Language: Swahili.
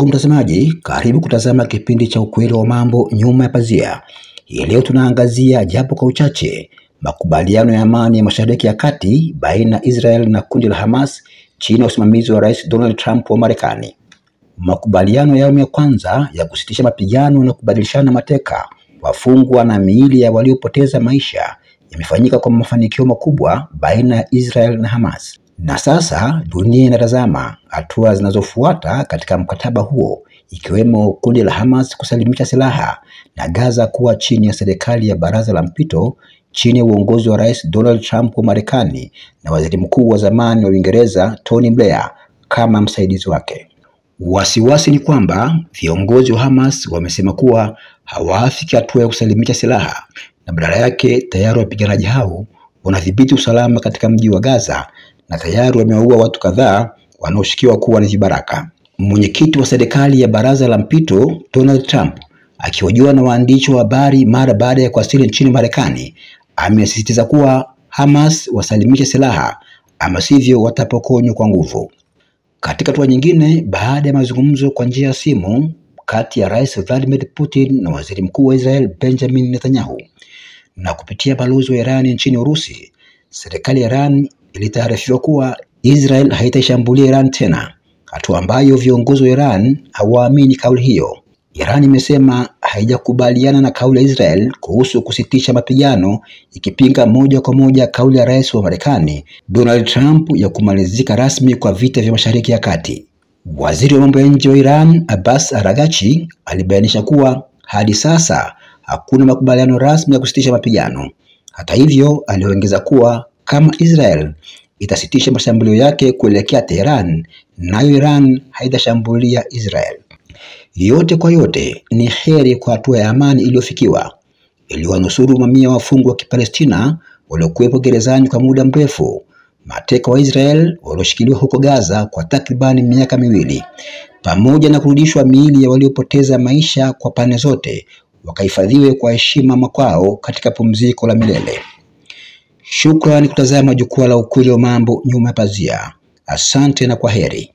Ndugu mtazamaji, karibu kutazama kipindi cha ukweli wa mambo nyuma ya pazia. Hii leo tunaangazia japo kwa uchache makubaliano ya amani ya Mashariki ya Kati baina ya Israel na kundi la Hamas chini ya usimamizi wa Rais Donald Trump wa Marekani. Makubaliano ya awamu ya kwanza ya kusitisha mapigano na kubadilishana mateka, wafungwa na miili ya waliopoteza maisha yamefanyika kwa mafanikio makubwa baina ya Israel na Hamas. Na sasa dunia inatazama hatua zinazofuata katika mkataba huo, ikiwemo kundi la Hamas kusalimisha silaha na Gaza kuwa chini ya serikali ya baraza la mpito chini ya uongozi wa Rais Donald Trump wa Marekani na waziri mkuu wa zamani wa Uingereza Tony Blair kama msaidizi wake. Wasiwasi ni kwamba viongozi wa Hamas wamesema kuwa hawafiki hatua ya kusalimisha silaha na badala yake tayari wapiganaji hao wanadhibiti usalama katika mji wa Gaza na tayari wamewaua watu kadhaa wanaoshikiwa kuwa ni vibaraka. Mwenyekiti wa serikali ya baraza la mpito Donald Trump, akihojiwa na waandishi wa habari mara baada ya kuwasili nchini Marekani, amesisitiza kuwa Hamas wasalimishe silaha ama sivyo watapokonywa kwa nguvu. Katika hatua nyingine, baada ya mazungumzo kwa njia ya simu kati ya Rais Vladimir Putin na waziri mkuu wa Israel Benjamin Netanyahu na kupitia balozi wa Iran nchini Urusi, serikali ya Iran ilitaarifiwa kuwa Israel haitashambulia Iran tena, hatua ambayo viongozi wa Iran hawaamini kauli hiyo. Iran imesema haijakubaliana na kauli ya Israel kuhusu kusitisha mapigano, ikipinga moja kwa moja kauli ya rais wa Marekani Donald Trump ya kumalizika rasmi kwa vita vya Mashariki ya Kati. Waziri wa mambo ya nje wa Iran Abbas Araghchi alibainisha kuwa hadi sasa hakuna makubaliano rasmi ya kusitisha mapigano. Hata hivyo, aliongeza kuwa kama Israel itasitisha mashambulio yake kuelekea Tehran, nayo Iran haitashambulia Israel. Yote kwa yote, ni heri kwa hatua ya amani iliyofikiwa, iliwanusuru mamia ya wafungwa wa Kipalestina waliokuwepo gerezani kwa muda mrefu, mateka wa Israel walioshikiliwa huko Gaza kwa takribani miaka miwili, pamoja na kurudishwa miili ya waliopoteza maisha kwa pande zote wakahifadhiwe kwa heshima makwao katika pumziko la milele. Shukrani kutazama jukwaa la ukweli wa mambo nyuma ya pazia. Asante na kwaheri.